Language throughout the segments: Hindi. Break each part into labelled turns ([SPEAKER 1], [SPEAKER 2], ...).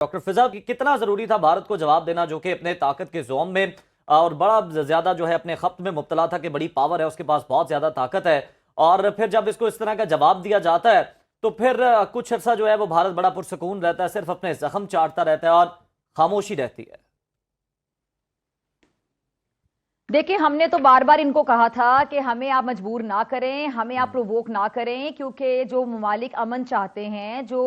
[SPEAKER 1] डॉक्टर फिजा, कितना जरूरी था भारत को जवाब देना, जो कि अपने ताकत के जोन में और बड़ा ज्यादा जो है अपने खप्त में मुब्तला था कि बड़ी पावर है, उसके पास बहुत ज्यादा ताकत है, और फिर जब इसको इस तरह का जवाब दिया जाता है तो फिर कुछ अर्सा जो है वो भारत बड़ा पुरसकून रहता है, सिर्फ अपने जख्म चाटता रहता है और खामोशी रहती है।
[SPEAKER 2] देखिए, हमने तो बार बार इनको कहा था कि हमें आप मजबूर ना करें, हमें आप प्रोवोक ना करें, क्योंकि जो ममालिक अमन चाहते हैं, जो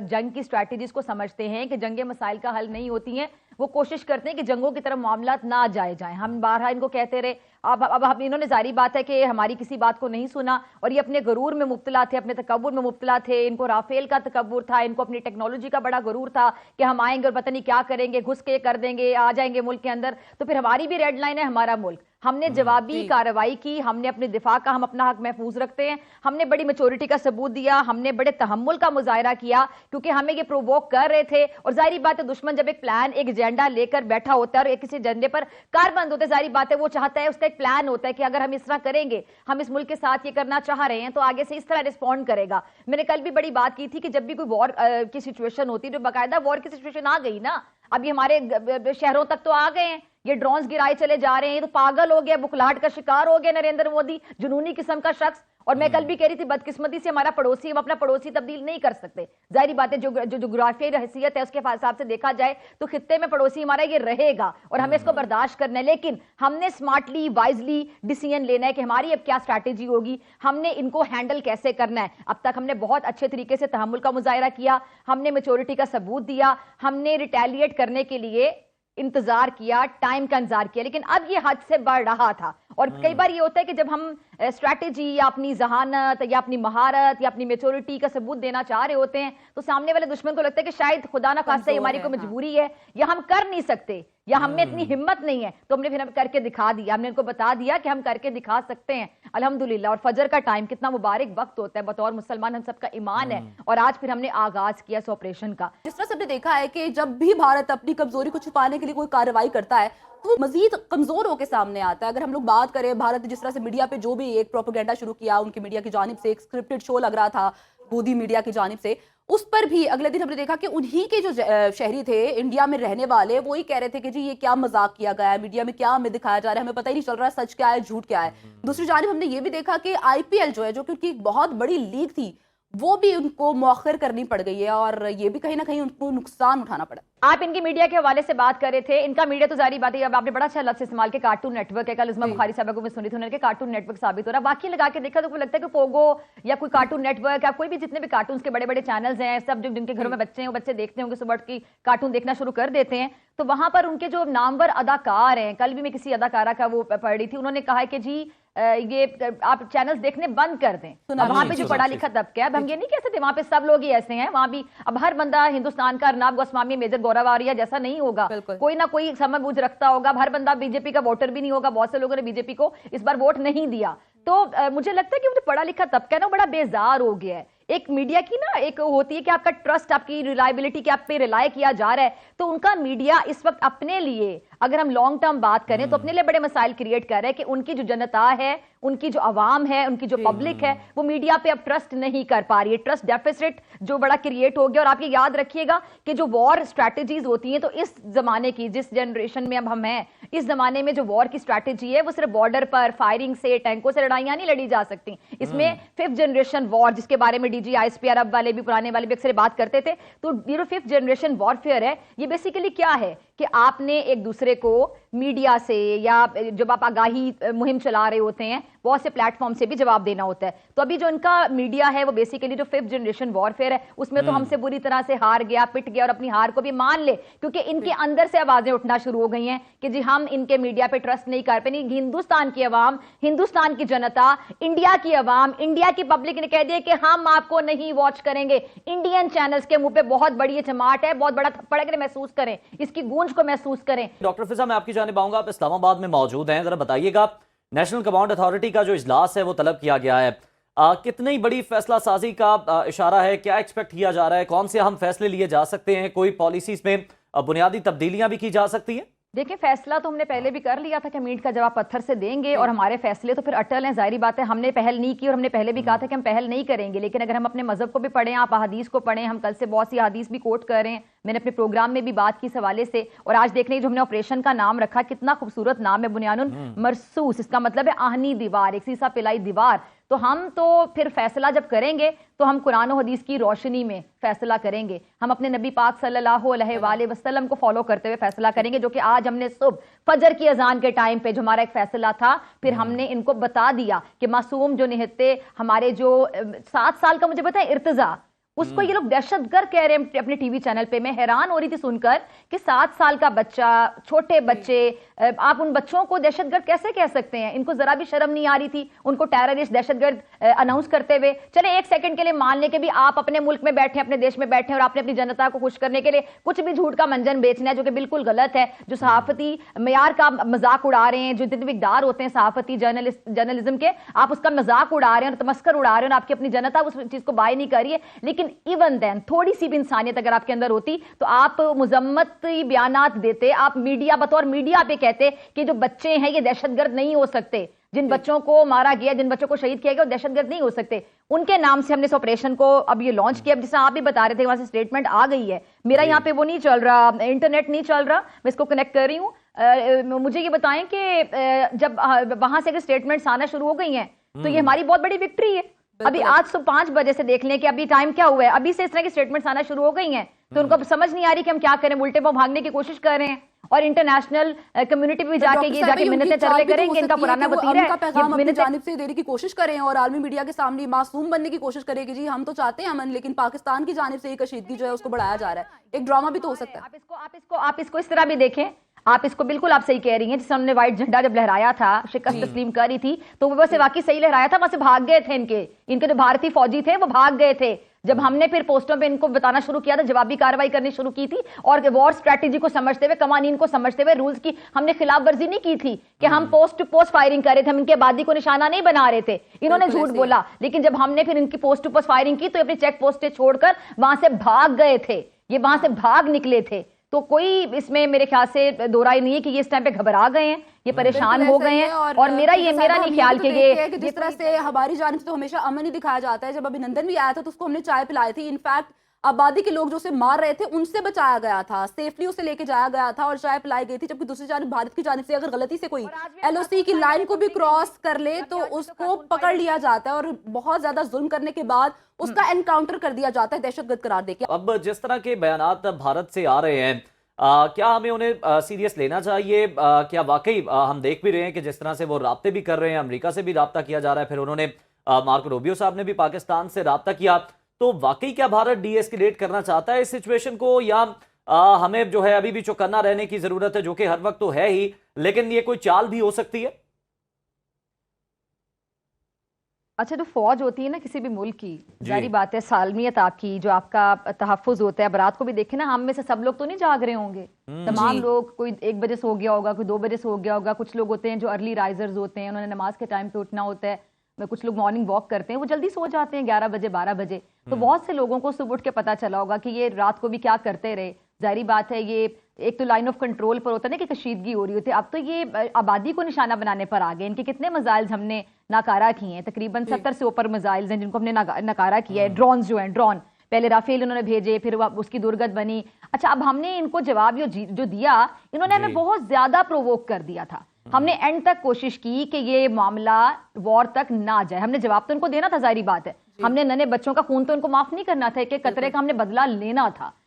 [SPEAKER 2] जंग की स्ट्रैटेजीज को समझते हैं कि जंगें मसाइल का हल नहीं होती हैं, वो कोशिश करते हैं कि जंगों की तरफ मामलात ना जाए। हम बारहा इनको कहते रहे। अब हम इन्होंने जारी बात है कि हमारी किसी बात को नहीं सुना और ये अपने गरूर में मुब्तला थे, अपने तकब्बुर में मुब्तला थे। इनको राफेल का तकब्बुर था, इनको अपनी टेक्नोलॉजी का बड़ा गरूर था कि हम आएंगे और पता नहीं क्या करेंगे, घुस के कर देंगे, आ जाएंगे मुल्क के अंदर। तो फिर हमारी भी रेड लाइन है, हमारा मुल्क। हमने जवाबी कार्रवाई की, हमने अपने दिफा का, हम अपना हक महफूज रखते हैं। हमने बड़ी मेच्योरिटी का सबूत दिया, हमने बड़े तहम्मुल का मुजाहरा किया, क्योंकि हमें ये प्रोवोक कर रहे थे। और जाहिर बात है, दुश्मन जब एक प्लान, एक एजेंडा लेकर बैठा होता है और एक किसी एजेंडे पर कारबंद होता है, जाहिर बात है वो चाहता है, उसका एक प्लान होता है कि अगर हम इस तरह करेंगे, हम इस मुल्क के साथ ये करना चाह रहे हैं, तो आगे से इस तरह रिस्पॉन्ड करेगा। मैंने कल भी बड़ी बात की थी कि जब भी कोई वॉर की सिचुएशन होती है, जो बाकायदा वॉर की सिचुएशन आ गई ना, अभी हमारे शहरों तक तो आ गए हैं, ये ड्रोन्स गिराए चले जा रहे हैं, ये तो पागल हो गया, बुखलाहट का शिकार हो गया नरेंद्र मोदी, जुनूनी किस्म का शख्स। और मैं कल भी कह रही थी, बदकिस्मती से हमारा पड़ोसी, हम अपना पड़ोसी तब्दील नहीं कर सकते। जाहिर बात है, जो जोग्राफियाई हैसियत है उसके हिसाब से देखा जाए तो खित्ते में पड़ोसी हमारा ये रहेगा और हमें इसको बर्दाश्त करना है। लेकिन हमने स्मार्टली, वाइजली डिसीजन लेना है कि हमारी अब क्या स्ट्रैटेजी होगी, हमने इनको हैंडल कैसे करना है। अब तक हमने बहुत अच्छे तरीके से तहम्मुल का मुजाहरा किया, हमने मेच्योरिटी का सबूत दिया, हमने रिटेलिएट करने के लिए इंतजार किया, टाइम का इंतजार किया। लेकिन अब ये हद से बढ़ रहा था। और कई बार ये होता है कि जब हम स्ट्रैटेजी या अपनी जहानत या अपनी महारत या अपनी मेच्योरिटी का सबूत देना चाह रहे होते हैं, तो सामने वाले दुश्मन को लगता है कि शायद खुदा ना खास्ता हमारी कोई मजबूरी है, या हम कर नहीं सकते, या हम में इतनी हिम्मत नहीं है। तो हमने फिर करके दिखा दिया, हमने इनको बता दिया कि हम करके दिखा सकते हैं अल्हम्दुलिल्लाह। और फजर का टाइम कितना मुबारक वक्त होता है, बतौर मुसलमान हम सबका ईमान है। और आज फिर हमने आगाज किया इस ऑपरेशन का।
[SPEAKER 3] जिस तरह से हमने देखा है कि जब भी भारत अपनी कमजोरी को छुपाने के लिए कोई कार्रवाई करता है, तो वो मजीद कमजोर होकर सामने आता है। अगर हम लोग बात करें भारत जिस तरह से मीडिया पे जो भी एक प्रोपेगेंडा शुरू किया, उनकी मीडिया की जानिब से एक स्क्रिप्टेड शो लग रहा था गोदी मीडिया की जानिब से, उस पर भी अगले दिन हमने देखा कि उन्हीं के जो शहरी थे इंडिया में रहने वाले, वो ही कह रहे थे कि जी ये क्या मजाक किया गया है, मीडिया में क्या हमें दिखाया जा रहा है, हमें पता ही नहीं चल रहा है सच क्या है झूठ क्या है। दूसरी जानिब हमने ये भी देखा कि आईपीएल जो है, जो क्योंकि बहुत बड़ी लीग थी, वो भी उनको मौखर करनी पड़ गई है और ये भी कहीं ना कहीं उनको नुकसान उठाना पड़ा।
[SPEAKER 2] आप इनकी मीडिया के हवाले से बात कर रहे थे, इनका मीडिया तो जारी बात है, अब आपने बड़ा अच्छा लफ्ज़ इस्तेमाल किया, कार्टून नेटवर्क है। कल उस्मा बुखारी साहब को मैं सुनी थी, उन्होंने कार्टून नेटवर्क साबित हो रहा है। बाकी लगा के देखा तो लगता है कि पोगो या कोई कार्टून नेटवर्क या कोई भी जितने भी कार्टून के बड़े बड़े चैनल्स हैं, सब जो जिनके घरों में बच्चे हैं, वो बच्चे देखते होंगे, सुबह की कार्टून देखना शुरू कर देते हैं। तो वहां पर उनके जो नामवर अदाकार हैं, कल भी मैं किसी अदाकारा का वो पढ़ रही थी, उन्होंने कहा है कि जी ये आप चैनल्स देखने बंद कर दें। अब वहां पे जो पढ़ा लिखा तबका है, अब हम ये नहीं कह सकते वहां पे सब लोग ही ऐसे हैं, वहां भी अब हर बंदा हिंदुस्तान का अर्नाब गोस्वामी, मेजर गौरव आर्या जैसा नहीं होगा, कोई ना कोई समझ बूझ रखता होगा। हर बंदा बीजेपी का वोटर भी नहीं होगा, बहुत से लोगों ने बीजेपी को इस बार वोट नहीं दिया। तो मुझे लगता है कि वो जो पढ़ा लिखा तबका है ना, बड़ा बेजार हो गया है। एक मीडिया की ना एक होती है कि आपका ट्रस्ट, आपकी रिलायबिलिटी, कि आप पे रिलाय किया जा रहा है, तो उनका मीडिया इस वक्त अपने लिए, अगर हम लॉन्ग टर्म बात करें, तो अपने लिए बड़े मसाइल क्रिएट कर रहे हैं कि उनकी जो जनता है, उनकी जो अवाम है, उनकी जो पब्लिक है, वो मीडिया पे अब ट्रस्ट नहीं कर पा रही है। ट्रस्ट डेफिसिट जो बड़ा क्रिएट हो गया। और आप ये याद रखिएगा कि जो वॉर स्ट्रैटेजीज होती हैं, तो इस जमाने की, जिस जनरेशन में अब हम हैं, इस जमाने में जो वॉर की स्ट्रैटेजी है, वो सिर्फ बॉर्डर पर फायरिंग से, टैंकों से लड़ाइयां नहीं लड़ी जा सकती। इसमें 5th जनरेशन वॉर, जिसके बारे में डीजी आईएसपी अरब वाले भी, पुराने वाले भी अक्सर बात करते थे, तो ये जो 5th जनरेशन वॉरफेयर है, ये बेसिकली क्या है कि आपने एक दूसरे को मीडिया से, या जब आप आगाही मुहिम चला रहे होते हैं, बहुत से प्लेटफॉर्म से भी जवाब देना होता है। तो अभी जो इनका मीडिया है, वो बेसिकली जो 5th जनरेशन वॉरफेयर है, उसमें तो हमसे बुरी तरह से हार गया, पिट गया, और अपनी हार को भी मान ले, क्योंकि इनके अंदर से आवाजें उठना शुरू हो गई हैं कि जी हम इनके मीडिया पे ट्रस्ट नहीं कर पाए। हिंदुस्तान की अवाम, हिंदुस्तान की जनता, इंडिया की अवाम, इंडिया की पब्लिक ने कह दिया कि हम आपको नहीं वॉच करेंगे। इंडियन चैनल्स के मुंह पे बहुत बड़ी चमाट है, बहुत बड़ा थप्पड़ है, महसूस करें, इसकी गूंज को महसूस करें।
[SPEAKER 1] डॉक्टर फिजा, मैं आपकी जानिब आऊंगा, आप इस्लामाबाद में मौजूद हैं, जरा बताइएगा, नेशनल कमांड अथॉरिटी का जो इजलास है वो तलब किया गया है, कितनी बड़ी फैसला साजी का इशारा है, क्या एक्सपेक्ट किया जा रहा है, कौन से अहम फैसले लिए जा सकते हैं, कोई पॉलिसीज में बुनियादी तब्दीलियां भी की जा सकती हैं?
[SPEAKER 2] देखिए, फैसला तो हमने पहले भी कर लिया था कि हम ईंट का जवाब पत्थर से देंगे और हमारे फैसले तो फिर अटल हैं। जाहिर बात है, हमने पहल नहीं की और हमने पहले भी कहा था कि हम पहल नहीं करेंगे। लेकिन अगर हम अपने मजहब को भी पढ़ें, आप अहादीस को पढ़ें, हम कल से बहुत सी अहादीस भी कोट कर रहे हैं, मैंने अपने प्रोग्राम में भी बात की इस हवाले से। और आज देख रहे जो हमने ऑपरेशन का नाम रखा, कितना खूबसूरत नाम है, बुनियानुन मरसूस। इसका मतलब है आहनी दीवार, एक सीसा पिलाई दीवार। तो हम तो फिर फैसला जब करेंगे तो हम कुरान और हदीस की रोशनी में फैसला करेंगे। हम अपने नबी पाक सल्लल्लाहु अलैहि वसल्लम को फॉलो करते हुए फैसला करेंगे, जो कि आज हमने सुबह फजर की अजान के टाइम पे जो हमारा एक फैसला था, फिर हमने इनको बता दिया कि मासूम जो निहत्ते हमारे जो 7 साल का, मुझे पता है, इर्तिजा, उसको ये लोग दहशतगर्द कह रहे हैं अपने टीवी चैनल पे। मैं हैरान हो रही थी सुनकर कि 7 साल का बच्चा, छोटे बच्चे, आप उन बच्चों को दहशतगर्द कैसे कह सकते हैं? इनको जरा भी शर्म नहीं आ रही थी उनको टेररिस्ट, दहशतगर्द अनाउंस करते हुए। चले एक सेकंड के लिए मान ले कि भी आप अपने मुल्क में बैठे, अपने देश में बैठे और आपने अपनी जनता को खुश करने के लिए कुछ भी झूठ का मंजन बेचना है, जो कि बिल्कुल गलत है। जो सहाफती मेयार का मजाक उड़ा रहे हैं, जो जितने इक़दार होते हैं सहाफती जर्नलिज्म के, आप उसका मजाक उड़ा रहे हैं और तमस्कर उड़ा रहे हैं और आपकी अपनी जनता उस चीज को बाय नहीं कर रही है। लेकिन इवन देन थोड़ी सी भी इंसानियत अगर आपके अंदर होती तो आप मुजम्मती बयानात देते, आप मीडिया, बतौर मीडिया पे कहते कि जो बच्चे हैं ये दहशतगर्द नहीं हो सकते, जिन बच्चों को मारा गया, जिन बच्चों को शहीद किया गया, वो दहशतगर्द नहीं हो सकते। उनके नाम से हमने इस ऑपरेशन को अब ये लॉन्च किया। जिससे आप भी बता रहे थे वहां से स्टेटमेंट आ गई है। मेरा यहाँ पे वो नहीं चल रहा, इंटरनेट नहीं चल रहा, मैं इसको कनेक्ट कर रही हूँ। मुझे ये बताएं कि जब वहां से अगर स्टेटमेंट्स आना शुरू हो गई हैं तो ये हमारी बहुत बड़ी विक्ट्री है। अभी आज सुबह 5 बजे से देख लें कि अभी टाइम क्या हुआ है, अभी से इस तरह की स्टेटमेंट्स आना शुरू हो गई हैं। तो उनको समझ नहीं आ रही कि हम क्या करें, उल्टे पांव भागने की कोशिश कर रहे हैं और इंटरनेशनल कम्युनिटी भी जाके मिन्नतें तरले करेंगे। इनका पुराना वतीरा है,
[SPEAKER 3] पैगाम अपनी जानिब से देने की कोशिश करें और आलमी मीडिया के सामने मासूम बनने की कोशिश करें कि जी हम तो चाहते हैं अमन, लेकिन पाकिस्तान की जानिब से ये कशीदगी जो है उसको बढ़ाया जा रहा है। एक ड्रामा भी तो हो सकता है।
[SPEAKER 2] आप इसको इस तरह भी देखें, आप इसको बिल्कुल आप सही कह रही हैं। जिस हमने व्हाइट झंडा जब लहराया था, शिकस्त तस्लीम करी थी, तो वो वैसे वाकई सही लहराया था, वहां से भाग गए थे इनके जो भारतीय फौजी थे वो भाग गए थे। जब हमने फिर पोस्टों पे इनको बताना शुरू किया था, जवाबी कार्रवाई करनी शुरू की थी और वॉर स्ट्रेटेजी को समझते हुए, कवानीन को समझते हुए, रूल्स की हमने खिलाफ वर्जी नहीं की थी कि हम पोस्ट टू पोस्ट फायरिंग कर रहे थे, हम इनकी आबादी को निशाना नहीं बना रहे थे। इन्होंने झूठ बोला, लेकिन जब हमने फिर इनकी पोस्ट टू पोस्ट फायरिंग की तो अपनी चेक पोस्टें छोड़कर वहां से भाग गए थे, ये वहां से भाग निकले थे। तो कोई इसमें मेरे ख्याल से दो राय नहीं है कि ये इस टाइम पे घबरा गए हैं, ये परेशान हो गए हैं। और मेरा नहीं ख्याल कि ये
[SPEAKER 3] जिस तरह से हमारी जानिब से तो हमेशा अमन ही दिखाया जाता है। जब अभिनंदन भी आया था तो उसको हमने चाय पिलाई थी। इनफैक्ट आबादी के लोग जो उसे मार रहे थे उनसे बचाया गया था, सेफली उसे लेके जाया गया था और चाय पिलाई गई थी। जबकि दूसरी जानिब भारत की जानिब से अगर गलती से कोई एलओसी की लाइन को भी क्रॉस कर ले तो उसको पकड़ लिया जाता है और बहुत ज्यादा जुल्म करने के बाद उसका एनकाउंटर कर दिया जाता है, दहशतगर्द करार देके।
[SPEAKER 1] अब जिस तरह के बयानात भारत से आ रहे हैं, क्या हमें उन्हें सीरियस लेना चाहिए? क्या वाकई हम देख भी रहे हैं कि जिस तरह से वो राब्ते भी कर रहे हैं, अमेरिका से भी राब्ता किया जा रहा है, फिर उन्होंने मार्को रूबियो साहब ने भी पाकिस्तान से राब्ता किया, तो वाकई क्या भारत डीएस्केलेट करना चाहता है इस सिचुएशन को, या हमें जो है अभी भी चौकन्ना रहने की जरूरत है, जो कि हर वक्त तो है ही, लेकिन ये कोई चाल भी हो सकती है?
[SPEAKER 2] अच्छा, जो फौज होती है ना किसी भी मुल्क की, जारी बात है सालमियत आपकी, जो आपका तहफ़्फ़ुज़ होता है, बरात को भी देखे ना, हम में से सब लोग तो नहीं जाग रहे होंगे, तमाम लोग, कोई 1 बजे से हो गया होगा, कोई 2 बजे से हो गया होगा। कुछ लोग होते हैं जो अर्ली राइजर्स होते हैं, उन्होंने नमाज के टाइम पे उठना होता है। कुछ लोग मॉर्निंग वॉक करते हैं, वो जल्दी सो जाते हैं 11 बजे 12 बजे। तो बहुत से लोगों को सुबह उठ के पता चला होगा कि ये रात को भी क्या करते रहे। जाहिर बात है, ये एक तो लाइन ऑफ कंट्रोल पर होता है ना कि कशीदगी हो रही होती है, अब तो ये आबादी को निशाना बनाने पर आ गए। इनके कितने मिसाइल्स हमने नाकारा किए हैं, तकरीबन 70 से ऊपर मिसाइल्स हैं जिनको हमने नकारा किया है। ड्रोन जो हैं, ड्रोन पहले राफेल उन्होंने भेजे, फिर उसकी दुर्गत बनी। अच्छा, अब हमने इनको जवाब जो दिया, इन्होंने हमें बहुत ज्यादा प्रोवोक कर दिया था। हमने एंड तक कोशिश की कि ये मामला वॉर तक ना जाए। हमने जवाब तो इनको देना था, जाहिर बात है। हमने नन्हे बच्चों का खून तो इनको माफ नहीं करना था, एक एक कतरे का हमने बदला लेना था।